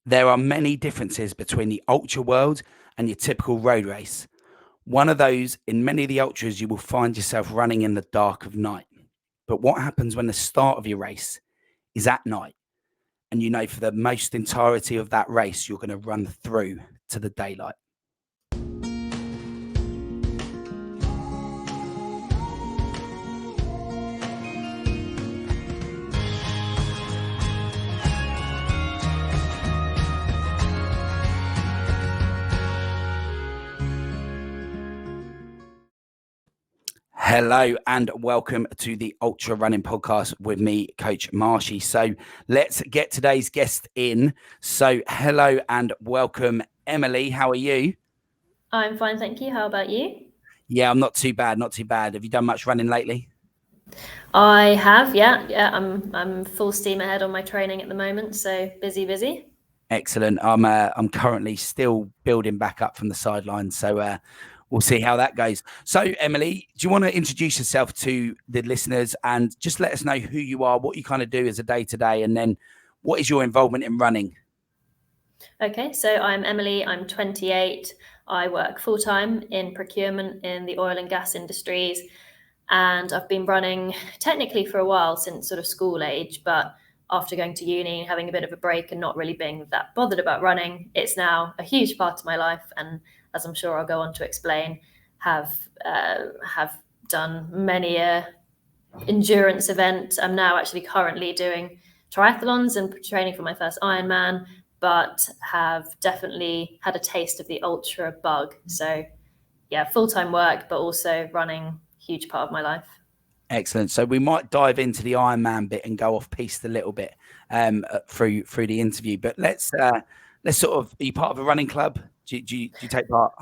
There are many differences between the ultra world and your typical road race. One of those, in many of the ultras, you will find yourself running in the dark of night. But what happens when the start of your race is at night? And you know for the most entirety of that race, you're going to run through to the daylight. Hello and welcome to the Ultra Running Podcast with me, Coach Marshy. So let's get today's guest in. So hello and welcome, Emily. How are you? I'm fine, thank you. How about you? Yeah, I'm not too bad, not too bad. Have you done much running lately? I have, yeah. I'm full steam ahead on my training at the moment, so busy. Excellent. I'm currently still building back up from the sidelines, so we'll see how that goes. So, Emily, do you want to introduce yourself to the listeners and just let us know who you are, what you kind of do as a day-to-day, and then what is your involvement in running? Okay, so I'm Emily, I'm 28. I work full-time in procurement in the oil and gas industries, and I've been running technically for a while, since sort of school age, but after going to uni, having a bit of a break and not really being that bothered about running, it's now a huge part of my life, and as I'm sure I'll go on to explain, have done many endurance event. I'm now actually currently doing triathlons and training for my first Ironman, but have definitely had a taste of the ultra bug. So yeah, full-time work, but also running, huge part of my life. Excellent. So we might dive into the Ironman bit and go off piste a little bit through the interview. But let's sort of, are you part of a running club? Do you take part?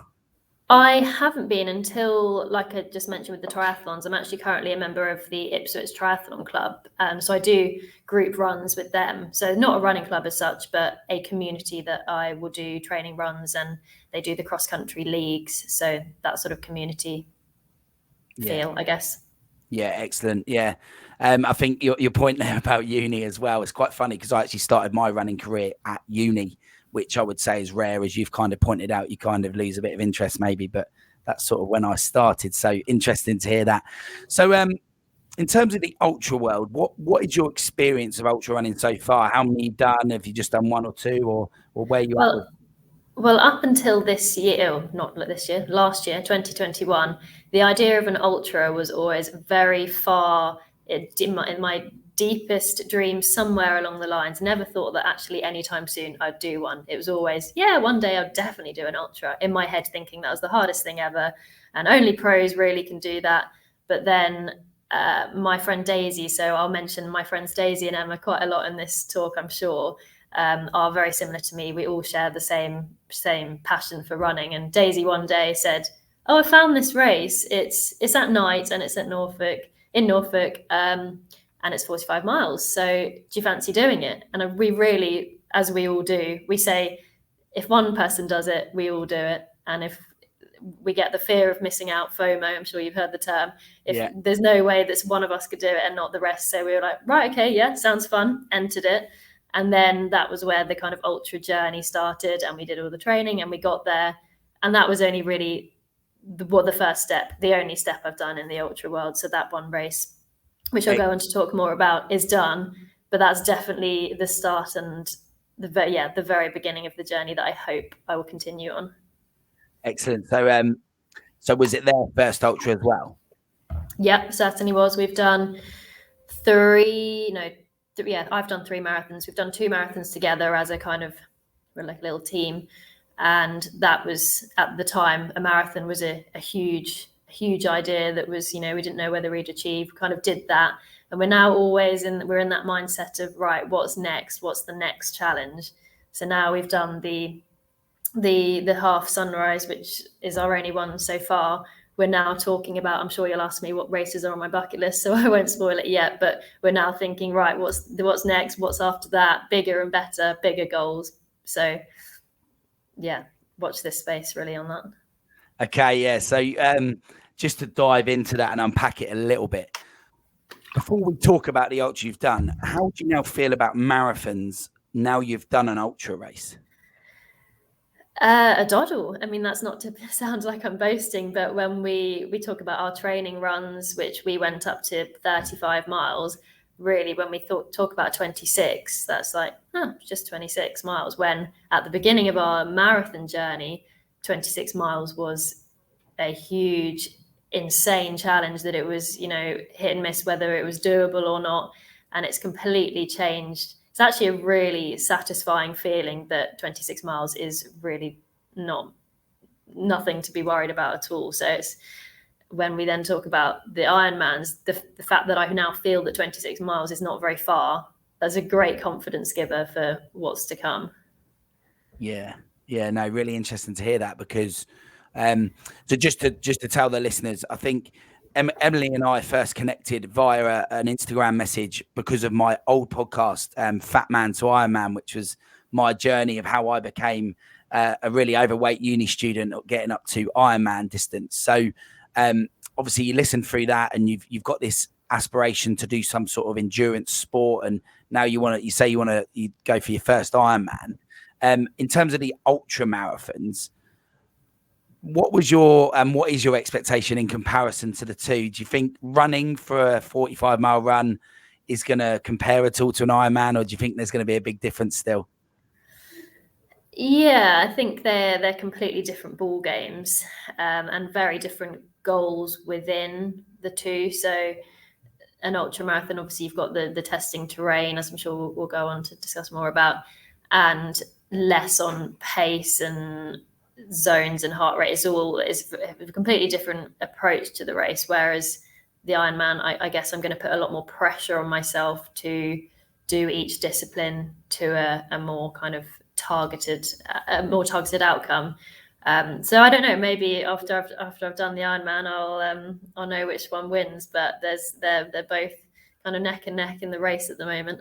I haven't been until, like I just mentioned with the triathlons, I'm actually currently a member of the Ipswich Triathlon Club. So I do group runs with them. So not a running club as such, but a community that I will do training runs, and they do the cross-country leagues. So that sort of community feel, I guess. Yeah, excellent. Yeah. I think your point there about uni as well is quite funny, because I actually started my running career at uni, which I would say is rare. As you've kind of pointed out, you kind of lose a bit of interest maybe, but that's sort of when I started. So interesting to hear that. So in terms of the ultra world, what is your experience of ultra running so far? How many you've done? Have you just done one or two, or where you at with? Well, up until this year, not this year, last year, 2021, the idea of an ultra was always very far in my deepest dreams, somewhere along the lines. Never thought that actually anytime soon I'd do one. It was always, yeah, one day I'll definitely do an ultra. In my head, thinking that was the hardest thing ever, and only pros really can do that. But then my friend Daisy, so I'll mention my friends Daisy and Emma quite a lot in this talk, I'm sure, are very similar to me. We all share the same passion for running. And Daisy one day said, "Oh, I found this race. It's at night and it's at Norfolk, and it's 45 miles. So do you fancy doing it?" And we really, as we all do, we say, if one person does it, we all do it. And if we get the fear of missing out, FOMO, I'm sure you've heard the term. If there's no way that one of us could do it and not the rest. So we were like, right, okay, yeah, sounds fun, entered it. And then that was where the kind of ultra journey started, and we did all the training and we got there. And that was only really the first step, the only step I've done in the ultra world. So that one race, which I'll go on to talk more about, is done. But that's definitely the start and the very beginning of the journey that I hope I will continue on. Excellent. So was it their first ultra as well? Yep, certainly was. We've done I've done 3 marathons. We've done 2 marathons together as a kind of, we're like a little team. And that was, at the time, a marathon was a huge idea that was, we didn't know whether we'd achieve, kind of did that. And we're now always we're in that mindset of, right, what's next? What's the next challenge? So now we've done the half sunrise, which is our only one so far. We're now talking about, I'm sure you'll ask me what races are on my bucket list, so I won't spoil it yet, but we're now thinking, right, what's next? What's after that? Bigger and better, bigger goals. So yeah, watch this space really on that. Okay, yeah. So just to dive into that and unpack it a little bit, before we talk about the ultra you've done, how do you now feel about marathons now you've done an ultra race? A doddle. I mean, that's not to sound like I'm boasting, but when we talk about our training runs, which we went up to 35 miles, really, when we talk about 26, that's like, just 26 miles. When at the beginning of our marathon journey, 26 miles was a huge, insane challenge that it was, hit and miss whether it was doable or not. And it's completely changed. It's actually a really satisfying feeling that 26 miles is really nothing to be worried about at all. So it's when we then talk about the Ironmans, the fact that I now feel that 26 miles is not very far, that's a great confidence giver for what's to come. Yeah. No, really interesting to hear that, because so just to tell the listeners, I think Emily and I first connected via an Instagram message because of my old podcast, Fat Man to Ironman, which was my journey of how I became a really overweight uni student getting up to Ironman distance. So obviously you listen through that and you've got this aspiration to do some sort of endurance sport, and now you go for your first Ironman. In terms of the ultra marathons, what is your expectation in comparison to the two? Do you think running for a 45-mile run is going to compare at all to an Ironman, or do you think there's going to be a big difference still? Yeah, I think they're completely different ball games, and very different goals within the two. So an ultra marathon, obviously you've got the testing terrain, as I'm sure we'll go on to discuss more about, and less on pace and zones and heart rate. Is a completely different approach to the race. Whereas the Ironman, I guess I'm going to put a lot more pressure on myself to do each discipline to a more kind of targeted outcome. So I don't know. Maybe after I've done the Ironman, I'll know which one wins. But they're both kind of neck and neck in the race at the moment.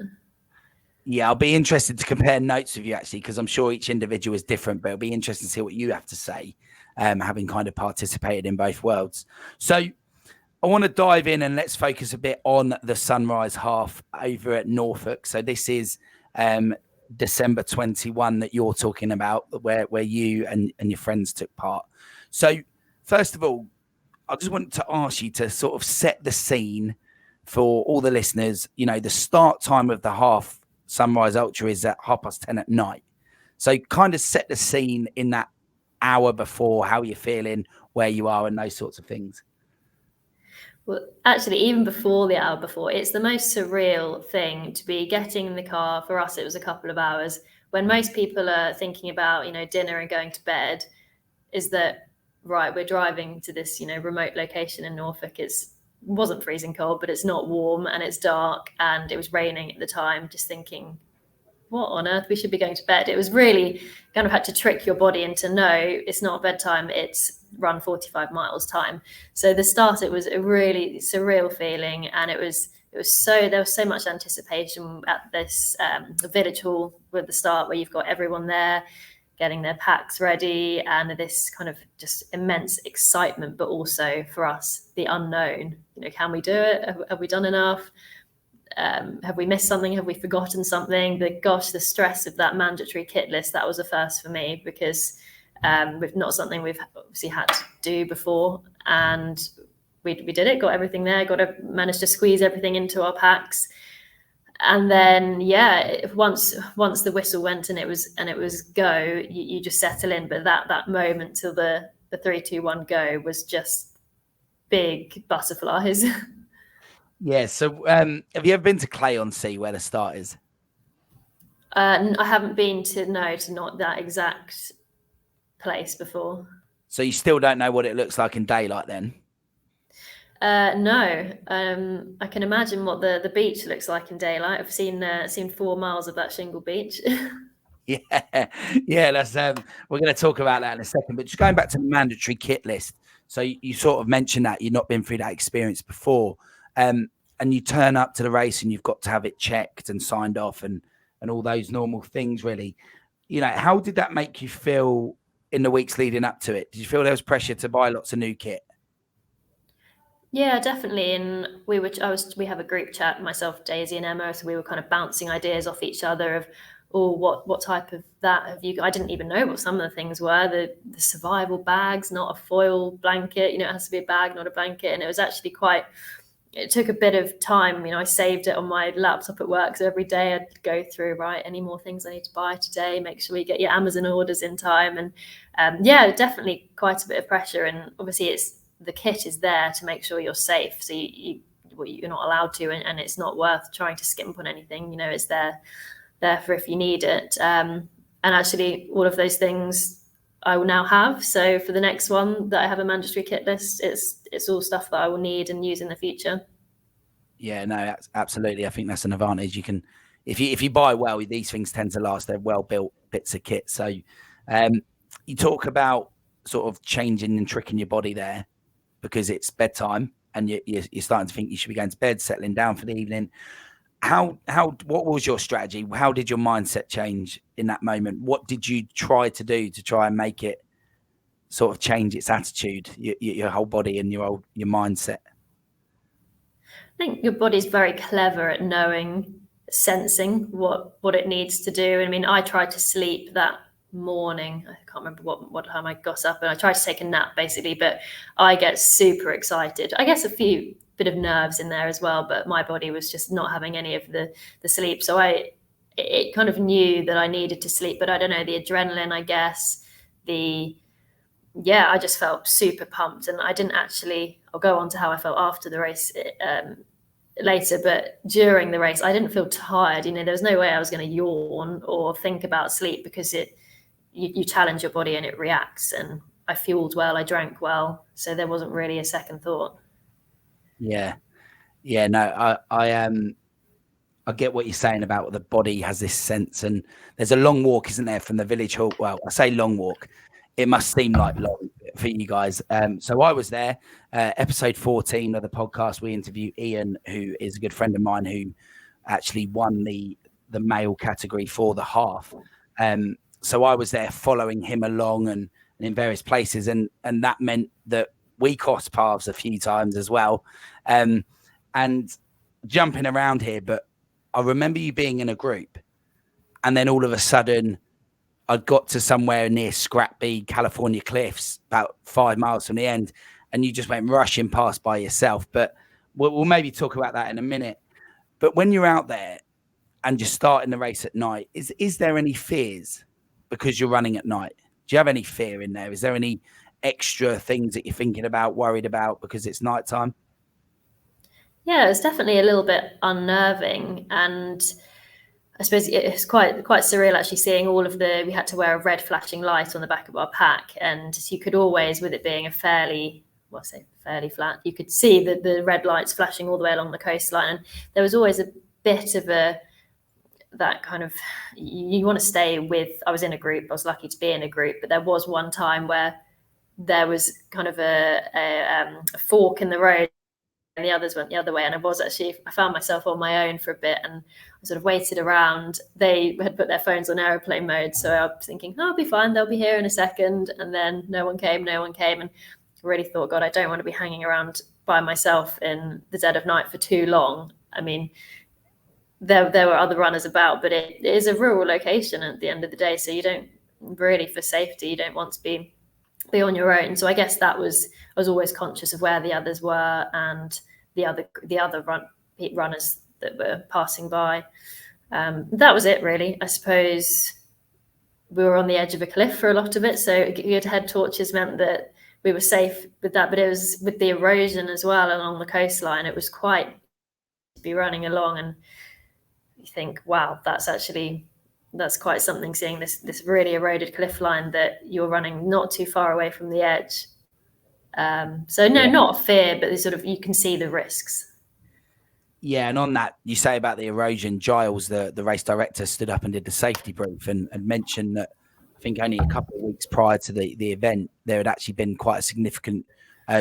Yeah, I'll be interested to compare notes with you, actually, because I'm sure each individual is different, but it'll be interesting to see what you have to say, having kind of participated in both worlds. So I want to dive in and let's focus a bit on the Sunrise Half over at Norfolk. So this is December 21 that you're talking about, where you and your friends took part. So first of all, I just want to ask you to sort of set the scene for all the listeners. The start time of the half Sunrise Ultra is at 10:30 at night. So kind of set the scene in that hour before, how you're feeling, where you are, and those sorts of things. Well, actually, even before the hour before, it's the most surreal thing to be getting in the car. For us, it was a couple of hours. When most people are thinking about, dinner and going to bed, is that, right, we're driving to this, remote location in Norfolk. It wasn't freezing cold, but it's not warm and it's dark and it was raining at the time. Just thinking, what on earth, we should be going to bed. It was really kind of had to trick your body into, no, it's not bedtime, it's run 45 miles time. So the start, it was a really surreal feeling, and there was so much anticipation at this village hall with the start, where you've got everyone there getting their packs ready, and this kind of just immense excitement, but also for us, the unknown. Can we do it? Have we done enough? Have we missed something? Have we forgotten something? The stress of that mandatory kit list, that was a first for me, because we've not something we've obviously had to do before, and we did it, got everything there, managed to squeeze everything into our packs. And then, once the whistle went and it was go, you just settle in. But that moment till the 3, 2, 1 go was just big butterflies. Yeah. So have you ever been to Clay-on-Sea, where the start is? I haven't been to not that exact place before. So you still don't know what it looks like in daylight then? No. I can imagine what the beach looks like in daylight. I've seen 4 miles of that shingle beach. Yeah. That's we're going to talk about that in a second. But just going back to the mandatory kit list. So you sort of mentioned that you've not been through that experience before, and you turn up to the race and you've got to have it checked and signed off and all those normal things. Really, how did that make you feel in the weeks leading up to it? Did you feel there was pressure to buy lots of new kit? Yeah, definitely. And we have a group chat, myself, Daisy and Emma, so we were kind of bouncing ideas off each other of oh, what type of that have you? I didn't even know what some of the things were. The survival bags, not a foil blanket. It has to be a bag, not a blanket. And it was actually it took a bit of time. I saved it on my laptop at work. So every day I'd go through, right, any more things I need to buy today, make sure you get your Amazon orders in time. And definitely quite a bit of pressure. And obviously the kit is there to make sure you're safe. So you're not allowed to, and it's not worth trying to skimp on anything. It's there for if you need it. And actually all of those things I will now have. So for the next one that I have a mandatory kit list, it's all stuff that I will need and use in the future. Yeah, no, absolutely. I think that's an advantage. You can, if you buy well, these things tend to last. They're well built bits of kit. So you talk about sort of changing and tricking your body there because it's bedtime and you're starting to think you should be going to bed, settling down for the evening. What was your strategy? How did your mindset change in that moment? What did you try to do to try and make it sort of change its attitude, your whole body and your mindset? I think your body's very clever at sensing what it needs to do. I mean, I tried to sleep that morning. I can't remember what time I got up, and I tried to take a nap basically, but I get super excited. I guess a few bit of nerves in there as well, but my body was just not having any of the sleep. So it kind of knew that I needed to sleep, but I don't know, the adrenaline, I guess, I just felt super pumped. And I didn't actually, I'll go on to how I felt after the race later, but during the race, I didn't feel tired. There was no way I was going to yawn or think about sleep because you challenge your body and it reacts. And I fueled well, I drank well. So there wasn't really a second thought. Yeah. No, I get what you're saying about the body has this sense, and there's a long walk, isn't there, from the village hall? Well, I say long walk. It must seem like long for you guys. So I was there, episode 14 of the podcast. We interviewed Ian, who is a good friend of mine, who actually won the male category for the half. So I was there following him along and in various places, and that meant that we crossed paths a few times as well, and jumping around here. But I remember you being in a group, and then all of a sudden I got to somewhere near Scrappy, California cliffs, about 5 miles from the end, and you just went rushing past by yourself. But we'll maybe talk about that in a minute. But when you're out there and you're starting the race at night, is there any fears because you're running at night? Do you have any fear in there? Is there any extra things that you're thinking about, worried about because it's nighttime? Yeah, it's definitely a little bit unnerving, and I suppose it's quite surreal actually seeing all of we had to wear a red flashing light on the back of our pack, and you could always, with it being a fairly flat, you could see the red lights flashing all the way along the coastline, and there was always a bit of that kind of, you want to stay with. I was in a group, I was lucky to be in a group, but there was one time where there was kind of a fork in the road and the others went the other way, and I found myself on my own for a bit, and I sort of waited around. They had put their phones on airplane mode, so I was thinking, I'll be fine, they'll be here in a second, and then no one came, and I really thought, God, I don't want to be hanging around by myself in the dead of night for too long. I mean, there were other runners about, but it is a rural location at the end of the day, so you don't really, for safety, you don't want to be on your own. So I guess I was always conscious of where the others were and the other runners that were passing by. That was it really. I suppose we were on the edge of a cliff for a lot of it, so good head torches meant that we were safe with that, but it was with the erosion as well along the coastline. It was quite to be running along, and you think, wow, that's quite something, seeing this really eroded cliff line that you're running not too far away from the edge. So no, not a fear, but sort of, you can see the risks. Yeah, and on that, you say about the erosion, Giles, the race director, stood up and did the safety brief and mentioned that I think only a couple of weeks prior to the event, there had actually been quite a significant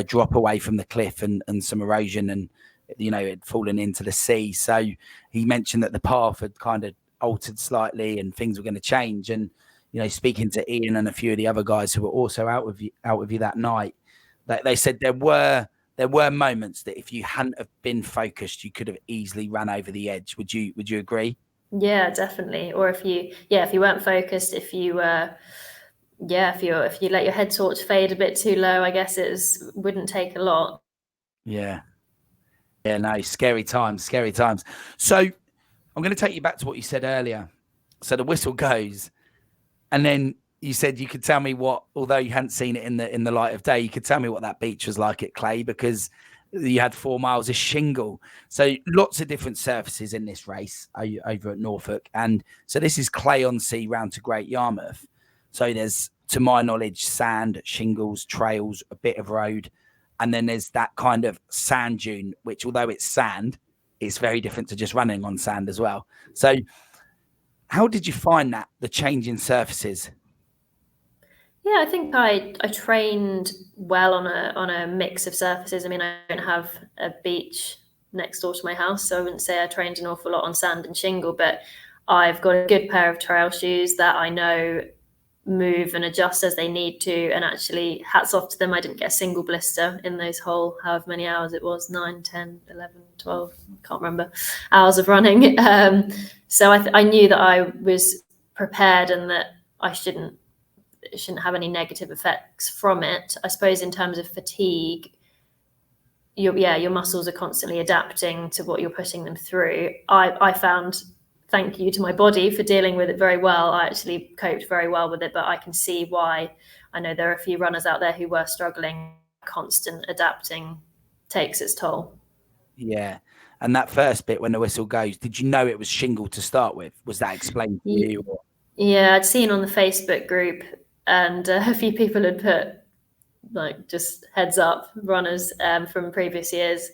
drop away from the cliff and some erosion, and it had fallen into the sea. So he mentioned that the path had kind of altered slightly and things were going to change. And speaking to Ian and a few of the other guys who were also out with you that night, they said there were moments that if you hadn't have been focused, you could have easily ran over the edge. Would you agree? Yeah, definitely. Or if you weren't focused, if you if you let your head torch fade a bit too low, I guess wouldn't take a lot. Yeah. Yeah, no, scary times, scary times. So I'm going to take you back to what you said earlier. So the whistle goes, and then you said you could tell me what, although you hadn't seen it in the light of day, you could tell me what that beach was like at Clay, because you had 4 miles of shingle. So lots of different surfaces in this race over at Norfolk. And so this is Clay on Sea round to Great Yarmouth. So there's, to my knowledge, sand, shingles, trails, a bit of road. And then there's that kind of sand dune, which, although it's sand, it's very different to just running on sand as well. So how did you find that, the change in surfaces? Yeah, I think I trained well on a mix of surfaces. I mean, I don't have a beach next door to my house, so I wouldn't say I trained an awful lot on sand and shingle, but I've got a good pair of trail shoes that I know move and adjust as they need to. And actually, hats off to them, I didn't get a single blister in those whole however many hours it was, 9, 10, 11, 12, can't remember, hours of running. So I knew that I was prepared and that I shouldn't have any negative effects from it. I suppose in terms of fatigue, your muscles are constantly adapting to what you're putting them through. I found, thank you to my body for dealing with it very well. I actually coped very well with it, but I can see why. I know there are a few runners out there who were struggling. Constant adapting takes its toll. Yeah. And that first bit when the whistle goes, did you know it was shingle to start with? Was that explained to you? Or? Yeah, I'd seen on the Facebook group, and a few people had put, like, just heads up, runners from previous years.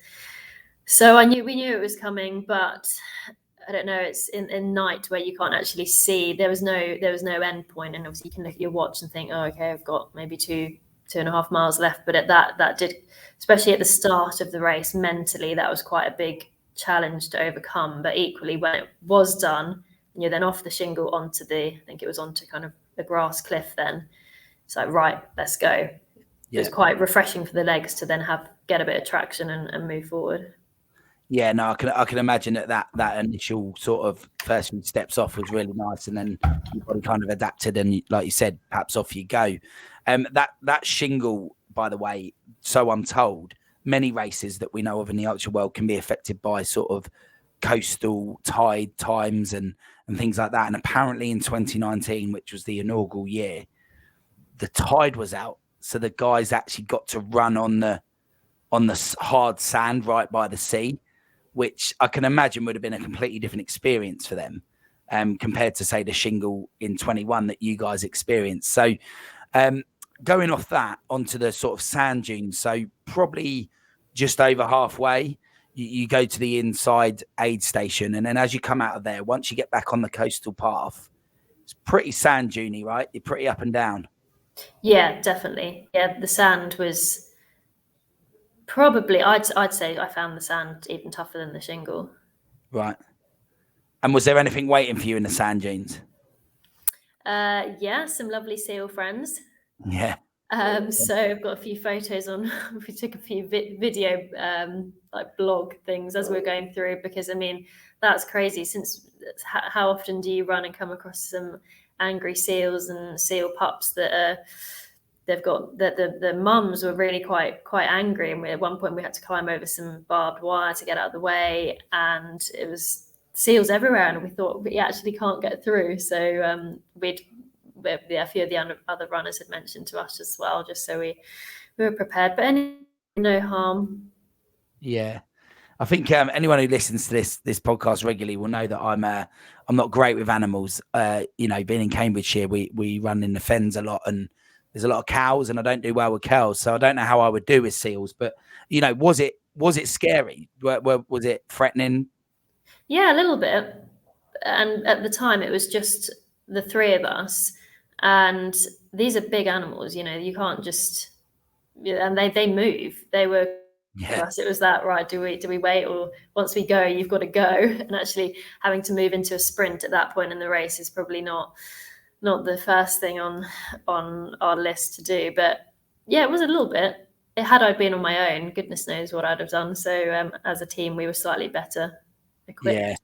So we knew it was coming, but I don't know, it's in night where you can't actually see. There was no end point, and obviously you can look at your watch and think, oh, okay, I've got maybe 2.5 miles left. But at that did, especially at the start of the race, mentally, that was quite a big challenge to overcome. But equally, when it was done, and you're then off the shingle onto I think it was onto kind of the grass cliff, then it's like, right, let's go. It was quite refreshing for the legs to then get a bit of traction and move forward. Yeah, no, I can imagine that initial sort of first few steps off was really nice, and then your body kind of adapted, and like you said, perhaps off you go. That shingle, by the way, so I'm told, many races that we know of in the ultra world can be affected by sort of coastal tide times and things like that. And apparently in 2019, which was the inaugural year, the tide was out, so the guys actually got to run on the hard sand right by the sea, which I can imagine would have been a completely different experience for them compared to, say, the shingle in 21 that you guys experienced. So going off that onto the sort of sand dunes, so probably just over halfway, you go to the inside aid station. And then as you come out of there, once you get back on the coastal path, it's pretty sand duney, right? You're pretty up and down. Yeah, definitely. Yeah, the sand was probably, I'd say I found the sand even tougher than the shingle. Right. And was there anything waiting for you in the sand dunes? Yeah, some lovely seal friends. Yeah. So I've got a few photos on. We took a few video like blog things as we're going through, because I mean that's crazy. Since how often do you run and come across some angry seals and seal pups that are they've got the mums were really quite angry, and at one point we had to climb over some barbed wire to get out of the way, and it was seals everywhere, and we thought we actually can't get through. So a few of the other runners had mentioned to us as well, just so we were prepared. But no harm. Yeah. I think anyone who listens to this podcast regularly will know that I'm not great with animals. You know, being in Cambridgeshire, we run in the fens a lot, and there's a lot of cows, and I don't do well with cows, so I don't know how I would do with seals. But you know, was it scary? Was it threatening? Yeah, a little bit. And at the time, it was just the three of us, and these are big animals. You know, you can't just. And they move. They were. Yeah. Us. It was that, right? Do we wait, or once we go, you've got to go? And actually, having to move into a sprint at that point in the race is probably not the first thing on our list to do. But yeah, it was a little bit. Had I been on my own, goodness knows what I'd have done. So as a team, we were slightly better equipped. Yeah.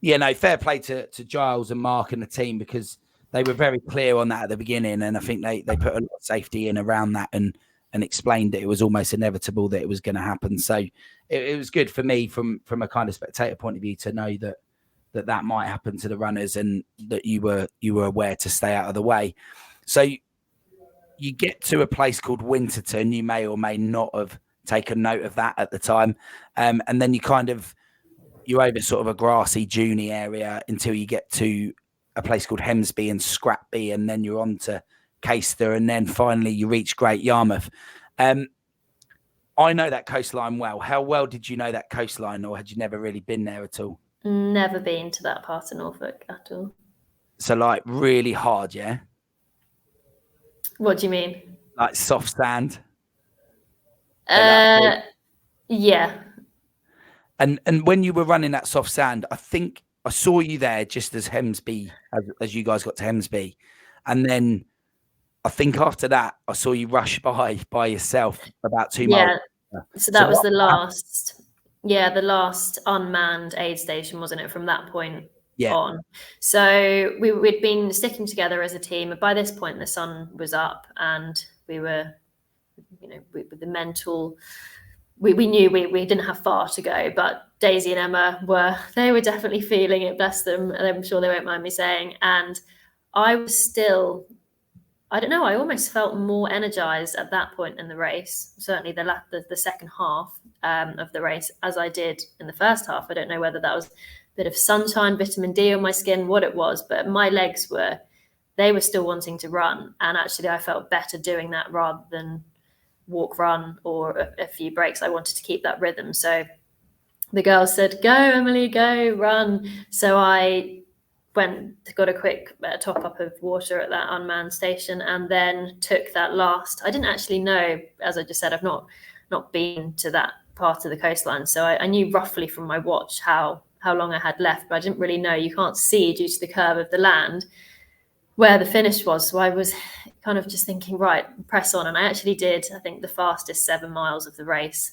Yeah, no, fair play to Giles and Mark and the team, because they were very clear on that at the beginning, and I think they put a lot of safety in around that and explained that it was almost inevitable that it was going to happen. So it was good for me from a kind of spectator point of view to know that might happen to the runners, and that you were aware to stay out of the way. So you get to a place called Winterton. You may or may not have taken note of that at the time, and then you're over sort of a grassy, duney area until you get to a place called Hemsby and Scrapby, and then you're on to Caister, and then finally you reach Great Yarmouth. I know that coastline well. How well did you know that coastline, or had you never really been there at all? Never been to that part of Norfolk at all. So like really hard, yeah? What do you mean? Like soft sand? Yeah. And when you were running that soft sand, I think I saw you there just as Hemsby, as you guys got to Hemsby. And then I think after that, I saw you rush by yourself about 2 miles. So that was the last unmanned aid station, wasn't it, from that point on? So we'd been sticking together as a team. By this point, the sun was up, and we were, with the mental... We knew we didn't have far to go, but Daisy and Emma were definitely feeling it, bless them, and I'm sure they won't mind me saying. And I was still, I don't know, I almost felt more energized at that point in the race, certainly the second half of the race, as I did in the first half. I don't know whether that was a bit of sunshine, vitamin D on my skin, what it was, but my legs were still wanting to run. And actually I felt better doing that rather than walk, run, or a few breaks. I wanted to keep that rhythm. So the girls said, "Go, Emily, go, run." So I got a quick top up of water at that unmanned station, and then took that last. I didn't actually know, as I just said, I've not been to that part of the coastline, so I knew roughly from my watch how long I had left, but I didn't really know. You can't see due to the curve of the land where the finish was. So I was kind of just thinking, right, press on. And I actually did, I think, the fastest 7 miles of the race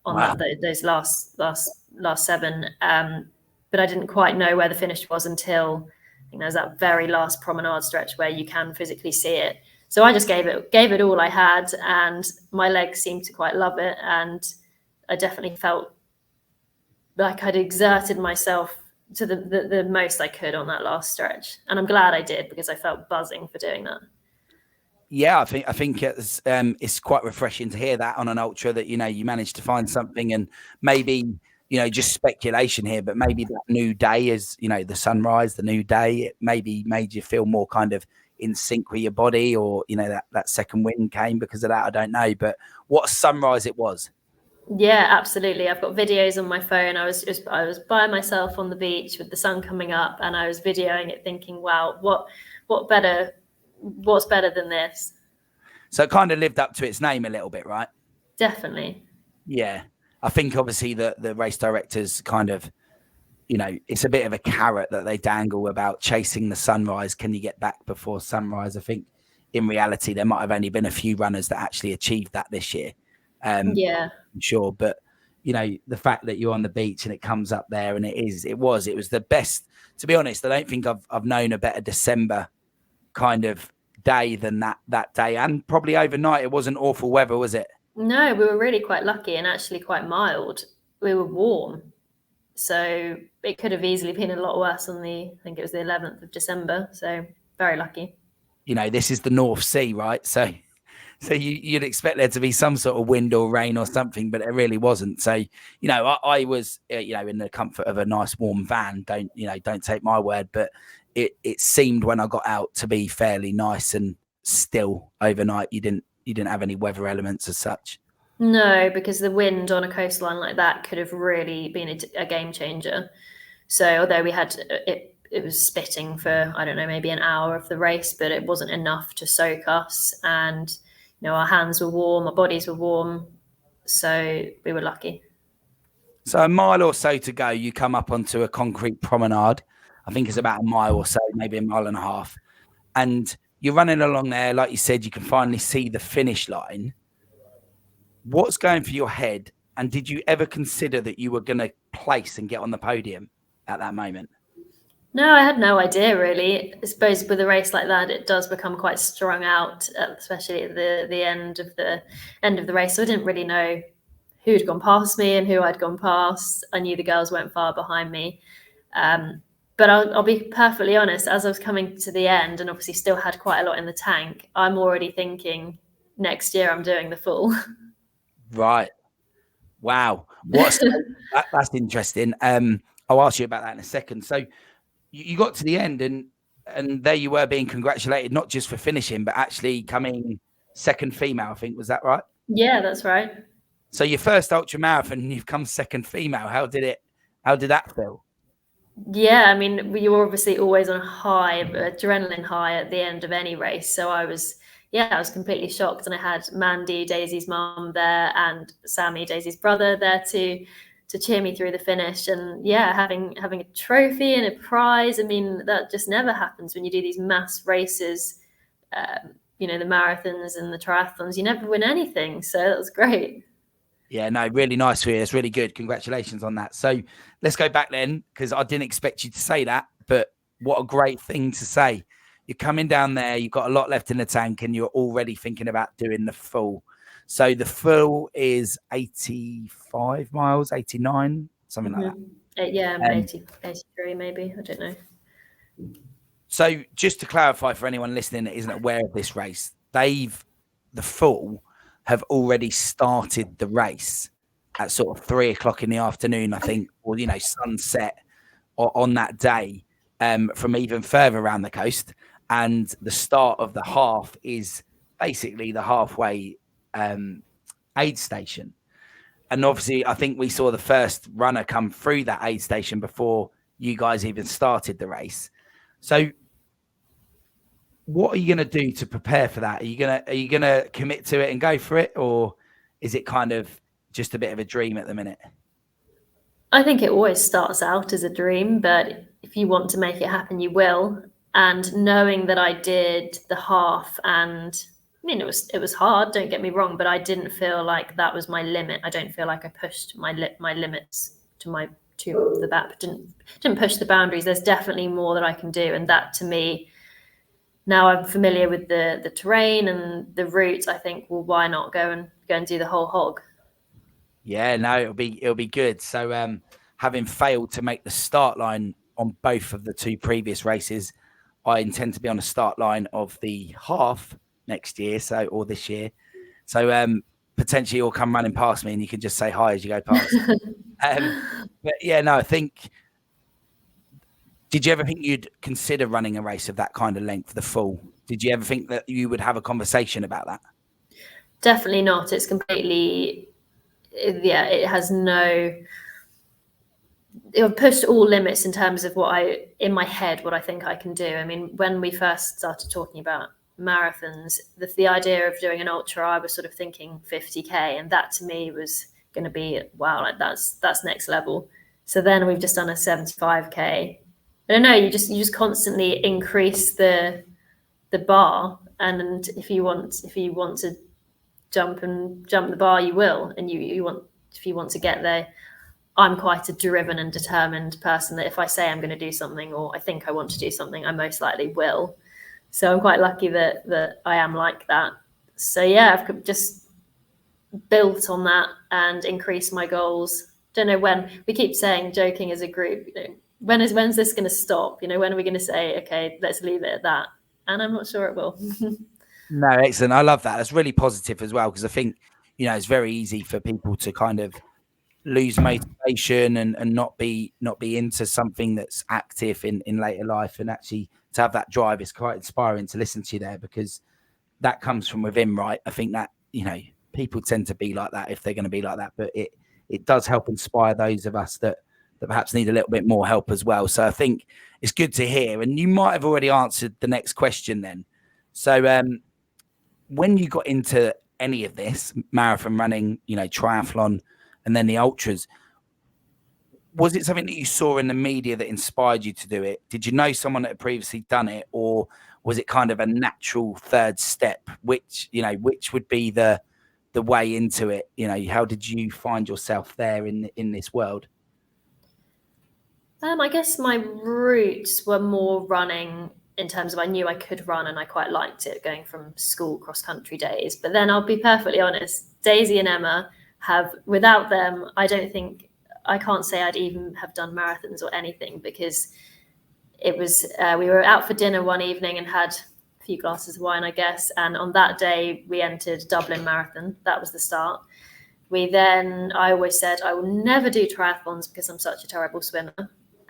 on those last 7. But I didn't quite know where the finish was until I think there's that very last promenade stretch where you can physically see it. So I just gave it all I had, and my legs seemed to quite love it. And I definitely felt like I'd exerted myself to the most I could on that last stretch, and I'm glad I did, because I felt buzzing for doing that. Yeah, I think it's quite refreshing to hear that on an ultra, that you managed to find something. And maybe just speculation here, but maybe that new day is the sunrise, the new day, it maybe made you feel more kind of in sync with your body, or that second wind came because of that. I don't know, but what a sunrise it was. Yeah, absolutely. I've got videos on my phone. I was by myself on the beach with the sun coming up, and I was videoing it, thinking, wow, what's better than this? So it kind of lived up to its name a little bit, right? Definitely. Yeah. I think obviously the race directors kind of, it's a bit of a carrot that they dangle about chasing the sunrise. Can you get back before sunrise? I think in reality, there might have only been a few runners that actually achieved that this year. Yeah. I'm sure. But, the fact that you're on the beach and it comes up there, and it was the best. To be honest, I don't think I've known a better December kind of day than that day. And probably overnight, it wasn't awful weather, was it? No, we were really quite lucky, and actually quite mild. We were warm. So it could have easily been a lot worse on I think it was the 11th of December. So very lucky. This is the North Sea, right? So you'd expect there to be some sort of wind or rain or something, but it really wasn't. So, I was, in the comfort of a nice warm van. Don't take my word, but it seemed when I got out to be fairly nice and still overnight. You didn't have any weather elements as such. No, because the wind on a coastline like that could have really been a game changer. So although we had it was spitting for, I don't know, maybe an hour of the race, but it wasn't enough to soak us. And our hands were warm, our bodies were warm, so we were lucky. So a mile or so to go, you come up onto a concrete promenade. I think it's about a mile or so, maybe a mile and a half. And you're running along there. Like you said, you can finally see the finish line. What's going through your head? And did you ever consider that you were going to place and get on the podium at that moment? No, I had no idea really. I suppose with a race like that, it does become quite strung out, especially at the end of the race. So I didn't really know who'd gone past me and who I'd gone past. I knew the girls weren't far behind me. But I'll be perfectly honest, as I was coming to the end and obviously still had quite a lot in the tank, I'm already thinking next year I'm doing the full. Right. Wow. That's interesting. I'll ask you about that in a second. So you got to the end and there you were being congratulated, not just for finishing, but actually coming second female, I think. Was that right? Yeah, that's right. So your first ultra marathon, you've come second female. How did that feel? Yeah, I mean, you were obviously always on a high, adrenaline high at the end of any race. So I was completely shocked. And I had Mandy, Daisy's mum there, and Sammy, Daisy's brother, there to cheer me through the finish. And yeah, having a trophy and a prize. I mean, that just never happens when you do these mass races. The marathons and the triathlons, you never win anything. So that was great. Yeah, no, really nice for you. It's really good. Congratulations on that. So let's go back then, because I didn't expect you to say that, but what a great thing to say. You're coming down there, you've got a lot left in the tank, and you're already thinking about doing the full. So the full is 85 miles, 89, something like that. Yeah, 83 maybe. I don't know. So just to clarify for anyone listening that isn't aware of this race, the full have already started the race at sort of 3 o'clock in the afternoon, I think, or, sunset on that day, from even further around the coast. And the start of the half is basically the halfway aid station. And obviously, I think we saw the first runner come through that aid station before you guys even started the race. So what are you going to do to prepare for that? Are you gonna commit to it and go for it, or is it kind of just a bit of a dream at the minute? I think it always starts out as a dream, but if you want to make it happen, you will. And knowing that I did the half, and I mean, it was hard. Don't get me wrong, but I didn't feel like that was my limit. I don't feel like I pushed my limits to the back. Didn't push the boundaries. There's definitely more that I can do, and that to me, now I'm familiar with the terrain and the routes, I think, well, why not go and do the whole hog? Yeah, no, it'll be good. So having failed to make the start line on both of the two previous races, I intend to be on the start line of the half next year, or this year. So potentially you'll come running past me and you can just say hi as you go past. But yeah, no, I think, did you ever think you'd consider running a race of that kind of length, the full? Did you ever think that you would have a conversation about that? Definitely not. It's completely, it has no, it pushed all limits in terms of in my head, what I think I can do. I mean, when we first started talking about marathons, the idea of doing an ultra, I was sort of thinking 50K, and that to me was going to be, wow, like that's next level. So then we've just done a 75K. I don't know, you just constantly increase the bar, and if you want to jump the bar, you will, and if you want to get there. I'm quite a driven and determined person that if I say I'm going to do something, or I think I want to do something, I most likely will. So I'm quite lucky that I am like that. So yeah, I've just built on that and increased my goals. Don't know when. We keep saying, joking as a group, when's this going to stop? When are we going to say, okay, let's leave it at that? And I'm not sure it will. No, excellent. I love that. That's really positive as well, because I think, it's very easy for people to kind of lose motivation and not be into something that's active in later life, and actually to have that drive is quite inspiring to listen to you there, because that comes from within, right? I think that, people tend to be like that if they're going to be like that, but it does help inspire those of us that perhaps need a little bit more help as well. So I think it's good to hear. And you might have already answered the next question then. So when you got into any of this marathon running, triathlon, and then the ultras, was it something that you saw in the media that inspired you to do it? Did you know someone that had previously done it, or was it kind of a natural third step? Which would be the way into it? How did you find yourself there in this world? I guess my roots were more running in terms of I knew I could run and I quite liked it going from school cross country days. But then I'll be perfectly honest, Daisy and Emma have, without them, I can't say I'd even have done marathons or anything, because it was, we were out for dinner one evening and had a few glasses of wine, I guess. And on that day, we entered Dublin Marathon. That was the start. I always said I will never do triathlons because I'm such a terrible swimmer.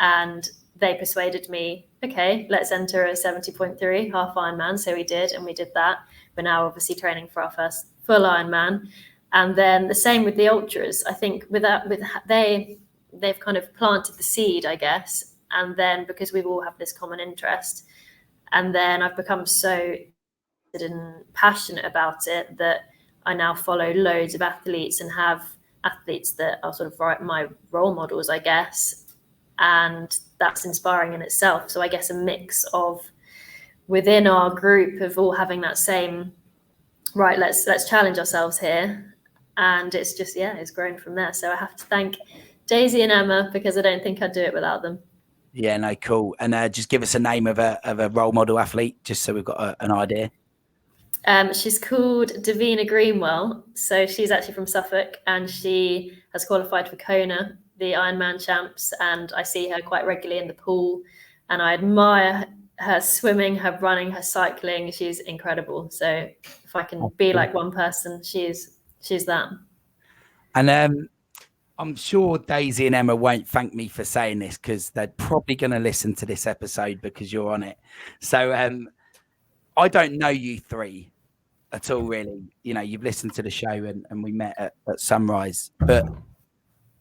And they persuaded me, okay, let's enter a 70.3 half Ironman. So we did, and we did that. We're now obviously training for our first full Ironman. And then the same with the ultras. I think they've kind of planted the seed, I guess. And then because we all have this common interest, and then I've become so passionate about it that I now follow loads of athletes and have athletes that are sort of my role models, I guess. And that's inspiring in itself. So I guess a mix of within our group of all having that same, right, let's challenge ourselves here. And it's just, it's grown from there. So I have to thank Daisy and Emma, because I don't think I'd do it without them. Yeah, no, cool. And just give us a name of a role model athlete, just so we've got an idea. She's called Davina Greenwell. So she's actually from Suffolk, and she has qualified for Kona, the Ironman champs. And I see her quite regularly in the pool, and I admire her swimming, her running, her cycling. She's incredible. So if I can be like one person, she's that. And I'm sure Daisy and Emma won't thank me for saying this, because they're probably going to listen to this episode because you're on it. So I don't know you three at all, really. You know, you've listened to the show and we met at Sunrise, but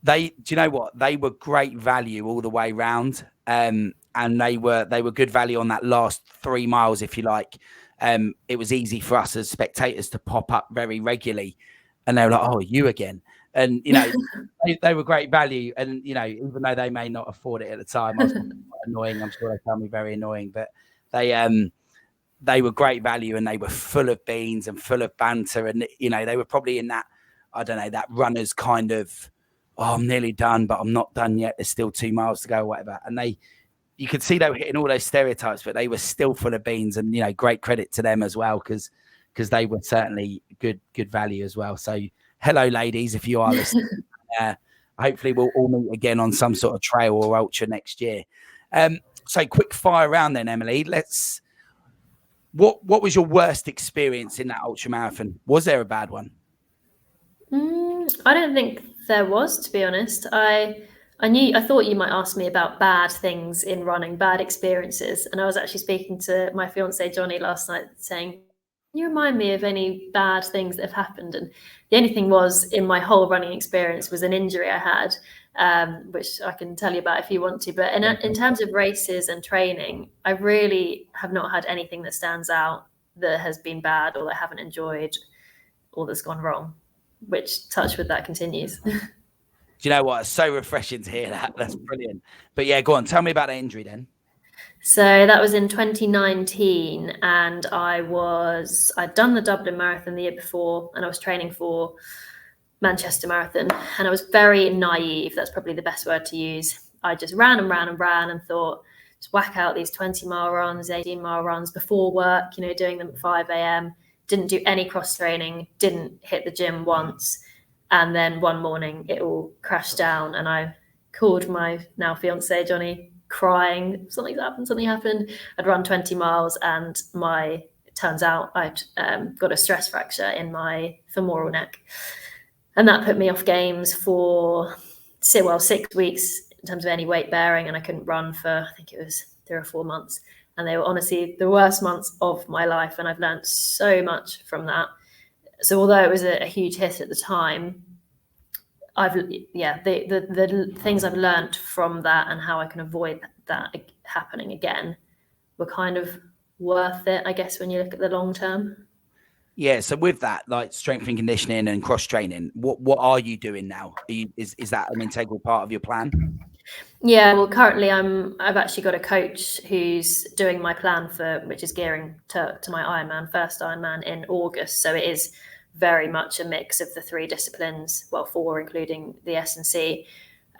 do you know what? They were great value all the way round. And they were good value on that last 3 miles, if you like. It was easy for us as spectators to pop up very regularly, and they were like, "Oh, you again." And, you know, they were great value. And, you know, even though they may not afford it at the time, I was quite annoying. I'm sure they found me very annoying, but they were great value, and they were full of beans and full of banter. And, you know, they were probably in that, I don't know, that runner's kind of, oh, I'm nearly done, but I'm not done yet. There's still 2 miles to go, whatever. And you could see they were hitting all those stereotypes, but they were still full of beans. And, you know, great credit to them as well, because they were certainly good value as well. So hello, ladies, if you are listening. Hopefully we'll all meet again on some sort of trail or ultra next year. So quick fire round then, Emily. What was your worst experience in that ultra marathon? Was there a bad one? I don't think there was, to be honest. I thought you might ask me about bad things in running, bad experiences. And I was actually speaking to my fiance, Johnny, last night, saying, can you remind me of any bad things that have happened? And the only thing was, in my whole running experience, was an injury I had, which I can tell you about if you want to. But in terms of races and training, I really have not had anything that stands out that has been bad or that I haven't enjoyed or that's gone wrong, which, touch wood, that continues. Do you know what? It's so refreshing to hear that. That's brilliant. But yeah, go on. Tell me about the injury then. So that was in 2019, and I'd done the Dublin Marathon the year before, and I was training for Manchester Marathon, and I was very naive. That's probably the best word to use. I just ran and thought, just whack out these 20-mile runs, 18-mile runs before work, you know, doing them at 5 a.m. Didn't do any cross training, didn't hit the gym once. And then one morning it all crashed down, and I called my now fiance, Johnny, crying, something happened. I'd run 20 miles, and it turns out I'd got a stress fracture in my femoral neck. And that put me off games for 6 weeks in terms of any weight bearing. And I couldn't run for, I think it was 3 or 4 months. And they were honestly the worst months of my life. And I've learned so much from that. So although it was a huge hit at the time, the things I've learned from that and how I can avoid that happening again were kind of worth it, I guess, when you look at the long term. Yeah. So with that, like strength and conditioning and cross training, what are you doing now? Is that an integral part of your plan? Yeah, well, currently I've actually got a coach who's doing my plan which is gearing to my first Ironman in August. So it is very much a mix of the 3 disciplines, well, 4 including the S&C.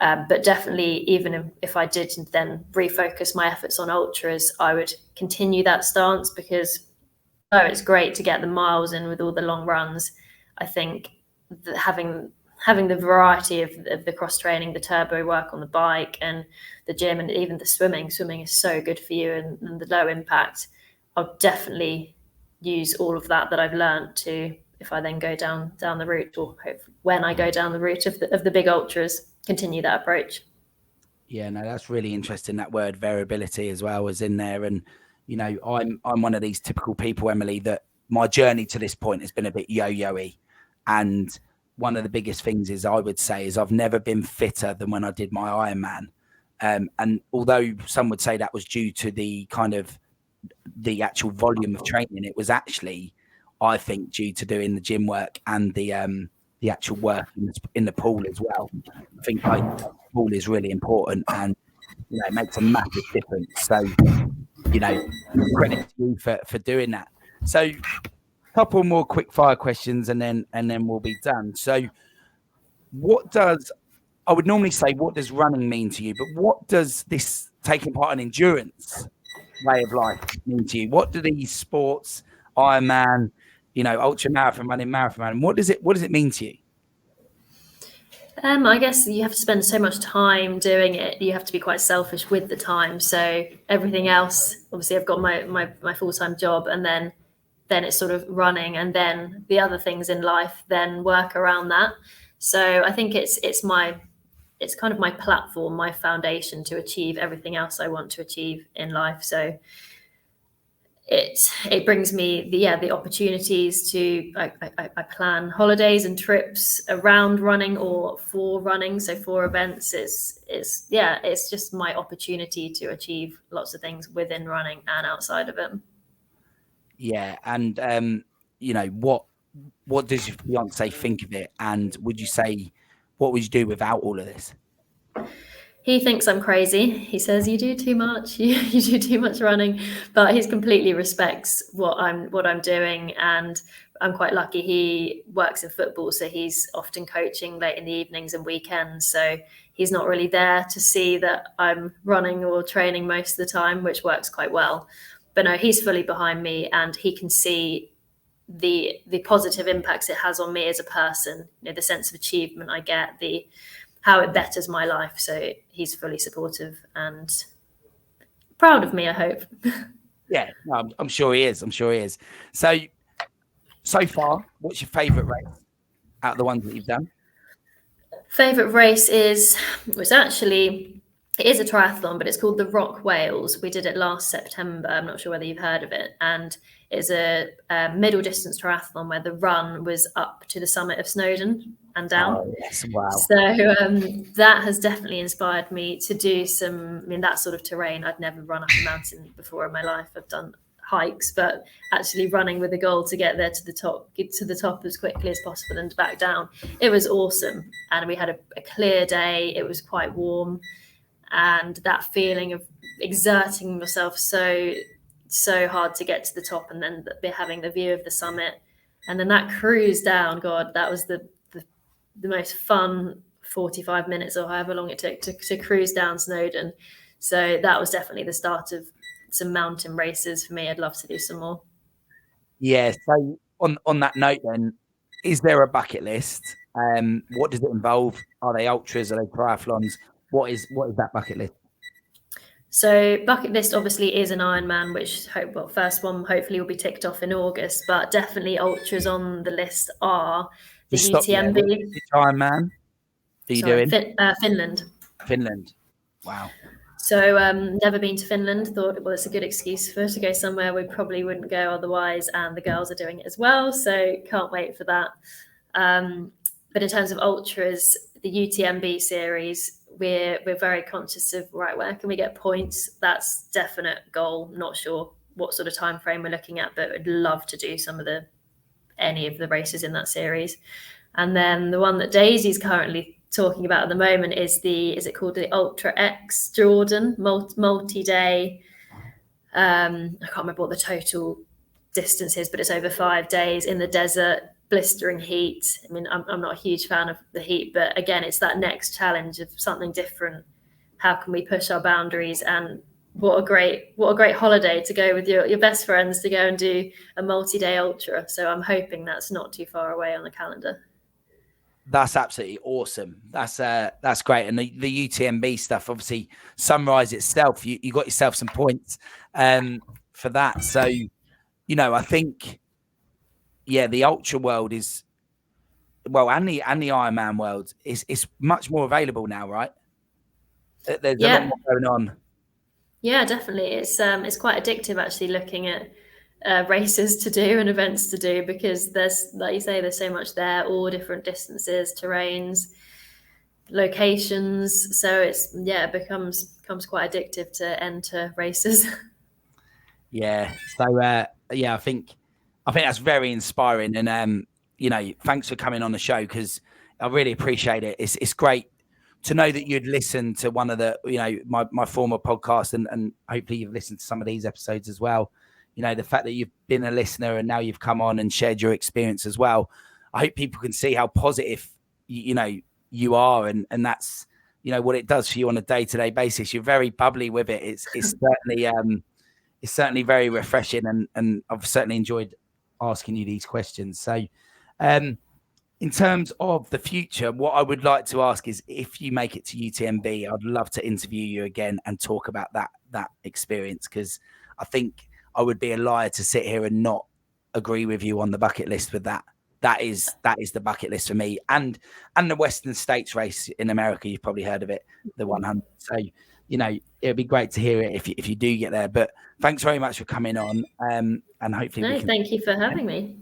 But definitely, even if I did then refocus my efforts on ultras, I would continue that stance, because though it's great to get the miles in with all the long runs, I think that having the variety of the cross training, the turbo work on the bike and the gym, and even the swimming is so good for you, and the low impact, I'll definitely use all of that I've learned to, if I then go down the route, or hopefully when I go down the route of the big ultras, continue that approach. Yeah, no, that's really interesting. That word variability as well is in there. And, you know, I'm one of these typical people, Emily, that my journey to this point has been a bit yo-yo-y. And one of the biggest things is, I would say, is I've never been fitter than when I did my Ironman. And although some would say that was due to the kind of the actual volume of training, it was actually, I think, due to doing the gym work and the actual work in the pool as well. I think the pool is really important, and you know, it makes a massive difference. So, you know, credit to you for doing that. So, a couple more quick fire questions, and then we'll be done. So, I would normally say, what does running mean to you? But what does this taking part in endurance way of life mean to you? What do these sports, Ironman, you know, ultra marathon running, what does it mean to you? I guess you have to spend so much time doing it. You have to be quite selfish with the time. So everything else, obviously, I've got my full-time job, and then it's sort of running, and then the other things in life then work around that. So I think it's kind of my platform, my foundation to achieve everything else I want to achieve in life. So it brings me the opportunities to I plan holidays and trips around running or for running. So for events, it's just my opportunity to achieve lots of things within running and outside of it. Yeah, and you know, what does your fiance think of it? And would you say, what would you do without all of this? He thinks I'm crazy. He says, you do too much, you do too much running, but he completely respects what I'm doing. And I'm quite lucky. He works in football, so he's often coaching late in the evenings and weekends. So he's not really there to see that I'm running or training most of the time, which works quite well. But no, he's fully behind me, and he can see the positive impacts it has on me as a person, you know, the sense of achievement I get, how it betters my life. So he's fully supportive and proud of me, I hope. Yeah, no, I'm sure he is. So far, what's your favourite race out of the ones that you've done? Favourite race it is a triathlon, but it's called the Rock Wales. We did it last September. I'm not sure whether you've heard of it. And it's a middle distance triathlon where the run was up to the summit of Snowdon and down. Oh, yes, wow. So that has definitely inspired me to do that sort of terrain. I'd never run up a mountain before in my life. I've done hikes, but actually running with a goal to get there to the top as quickly as possible and back down. It was awesome. And we had a clear day. It was quite warm. And that feeling of exerting myself so hard to get to the top, and then having the view of the summit, and then that cruise down, God, that was the most fun 45 minutes or however long it took to cruise down Snowdon. So that was definitely the start of some mountain races for me. I'd love to do some more. Yeah, so on that note then, is there a bucket list? What does it involve? Are they ultras? Are they triathlons? What is that bucket list? So bucket list obviously is an Ironman, which first one hopefully will be ticked off in August, but definitely ultras on the list are the UTMB. Which Ironman are you doing? Finland. Finland. Wow. So never been to Finland. Thought, well, it's a good excuse to go somewhere we probably wouldn't go otherwise, and the girls are doing it as well, so can't wait for that. But in terms of ultras, the UTMB series, we're very conscious of, right, where can we get points? That's definite goal. Not sure what sort of time frame we're looking at, but I'd love to do any of the races in that series. And then the one that Daisy's currently talking about at the moment is it called the Ultra X Jordan multi-day? I can't remember what the total distance is, but it's over 5 days in the desert. blistering heat. I mean, I'm not a huge fan of the heat, but again, it's that next challenge of something different. How can we push our boundaries? And what a great holiday to go with your best friends to go and do a multi-day ultra. So I'm hoping that's not too far away on the calendar. That's absolutely awesome. That's great. And the UTMB stuff, obviously, Sunrise itself, you got yourself some points for that. So, you know, I think, yeah, the ultra world is, well, and the Ironman world is much more available now, right? There's a lot more going on. Yeah, definitely. It's quite addictive actually looking at races to do and events to do, because there's, like you say, there's so much there, all different distances, terrains, locations. So it becomes quite addictive to enter races. Yeah. So yeah, I think that's very inspiring. And you know, thanks for coming on the show, because I really appreciate it. It's great to know that you'd listen to one of the, you know, my former podcast, and hopefully you've listened to some of these episodes as well. You know, the fact that you've been a listener and now you've come on and shared your experience as well. I hope people can see how positive, you know, you are, and that's, you know, what it does for you on a day-to-day basis. You're very bubbly with it. It's certainly very refreshing, and I've certainly enjoyed asking you these questions. So, in terms of the future, what I would like to ask is, if you make it to UTMB, I'd love to interview you again and talk about that experience, because I think I would be a liar to sit here and not agree with you on the bucket list with that. That is the bucket list for me, and the Western States race in America. You've probably heard of it, the 100. So, you know, it'd be great to hear it if you do get there. But thanks very much for coming on, and hopefully Thank you for having me.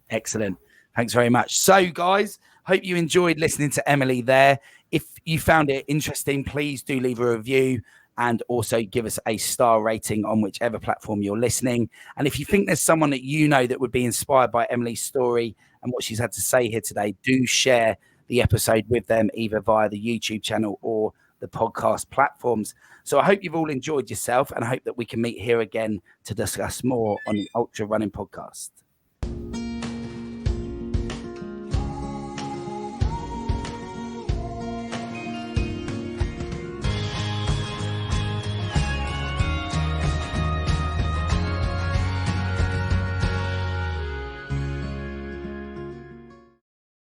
Excellent. Thanks very much. So, guys, hope you enjoyed listening to Emily there. If you found it interesting, please do leave a review, and also give us a star rating on whichever platform you're listening. And if you think there's someone that you know that would be inspired by Emily's story and what she's had to say here today, do share the episode with them, either via the YouTube channel or the podcast platforms. So I hope you've all enjoyed yourself, and I hope that we can meet here again to discuss more on the Ultra Running Podcast.